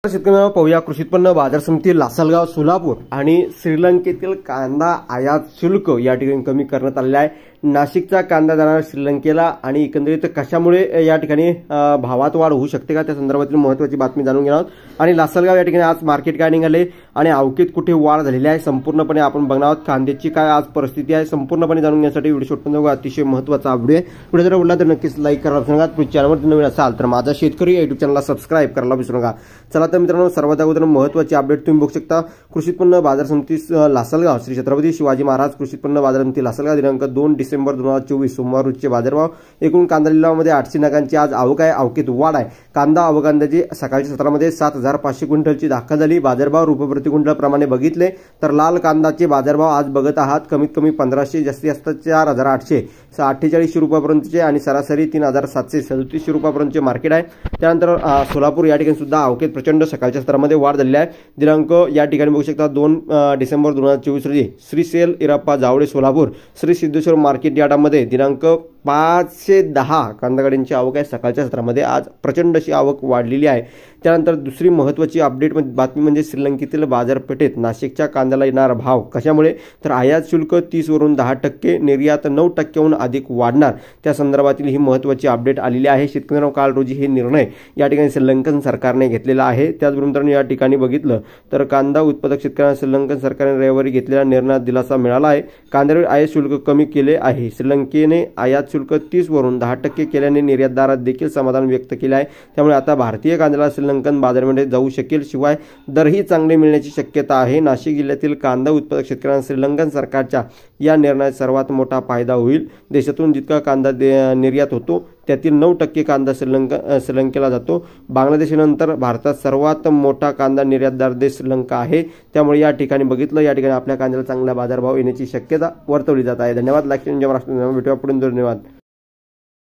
शेतकऱ्यांना पाहूया कृषी उत्पन्न बाजार समिती लासलगाव सोलापूर आणि श्रीलंकेतील कांदा आयात शुल्क या ठिकाणी कमी करण्यात आलेला आहे। नाशिकचा कांदा जाणार श्रीलंकेला आणि एकंदरीत कशामुळे या ठिकाणी भावात वाढ होऊ शकते का त्या संदर्भातील महत्त्वाची बातमी जाणून घेणार आहोत। आणि लासलगाव या ठिकाणी आज मार्केट काय निघाले आणि अवकीत कुठे वाढ झालेली आहे संपूर्णपणे आपण बघणार आहोत। कांद्याची काय आज परिस्थिती आहे संपूर्णपणे जाणून घेण्यासाठी व्हिडिओ शेवटपर्यंत अतिशय महत्त्वाचा व्हिडिओ आहे। व्हिडिओ जर आवडला तर नक्कीच लाईक करा, चॅनलवर नवीन असाल तर माझा शेतकरी युट्यूब चॅनलला सबस्क्राइब करायला विसरू नका। चला तर मित्रांनो सर्वात अगोदर महत्त्वाची अपडेट तुम्ही बघू शकता। कृषी उत्पन्न बाजार समिती लासलगाव श्री छत्रपती शिवाजी महाराज कृषी उत्पन्न बाजार समिती लासलगाव दिनांक 2 डिसेंबर 2024 सोमवार रोजचे बाजारभाव। एकूण कांदा लिलावामध्ये 800 नगांची आज आवक आहे, आवकीत वाढ आहे। कांदा आवक अंदाजे सकाळच्या सत्रामध्ये 7500 क्विंटलची दाखल झाली। बाजारभाव रुपये प्रति क्विंटल प्रमाणे बघितले तर लाल कांदाचे बाजारभाव आज बघत आहात कमीत कमी 1500, जास्तीत जास्त 4800 48 रुपयापर्यंतचे आणि सरासरी 3737 रुपयापर्यंतचे मार्केट आहे। त्यानंतर सोलापूर या ठिकाणी सुद्धा आवकेत प्रचंड सकाळच्या स्तरामध्ये वाढ झालेली आहे। दिनांक या ठिकाणी बघू शकता 2 डिसेंबर 2024 रोजी श्री सेल इराप्पा जावळे सोलापूर श्री सिद्धेश्वर मार्केट यार्डामध्ये दिनांक 510 कांदा गाड्यांची आवक आहे। सकाळच्या सत्रामध्ये आज प्रचंड अशी आवक वाढलेली आहे। त्यानंतर दुसरी महत्त्वाची अपडेट बातमी म्हणजे श्रीलंकेतील बाजारपेठेत नाशिकच्या कांद्याला येणारा भाव कशामुळे तर आयात शुल्क 30 वरून 10%, निर्यात 9%हून अधिक वाढणार त्या संदर्भातील ही महत्त्वाची अपडेट आलेली आहे। शेतकऱ्यांना काल रोजी हे निर्णय या ठिकाणी श्रीलंकन सरकारने घेतलेला आहे। त्याचबरोबर या ठिकाणी बघितलं तर कांदा उत्पादक शेतकऱ्यांना श्रीलंकन सरकारने रविवारी घेतलेल्या निर्णयात दिलासा मिळाला आहे। कांद्यावर आयात शुल्क कमी केले आहे। श्रीलंकेने आयात शुल्क 30 वरून 10% केल्याने निर्यातदारात देखील समाधान व्यक्त केले आहे। त्यामुळे आता भारतीय कांद्याला श्रीलंकन बाजारामध्ये जाऊ शकेल, शिवाय दरही चांगले मिळण्याची शक्यता आहे। नाशिक जिल्ह्यातील कांदा उत्पादक शेतकऱ्यांना श्रीलंकन सरकारच्या या निर्णयात सर्वात मोठा फायदा होईल। देशातून जितका कांदा निर्यात होतो त्यातील 9% कांदा श्रीलंकेला जातो। बांगलादेशानंतर भारतात सर्वात मोठा कांदा निर्यातदार देश श्रीलंका आहे। त्यामुळे या ठिकाणी बघितलं या ठिकाणी आपल्या कांद्याला चांगला बाजारभाव येण्याची शक्यता वर्तवली जात आहे। धन्यवाद। लाईक करून भेटूया पुढील धन्यवाद।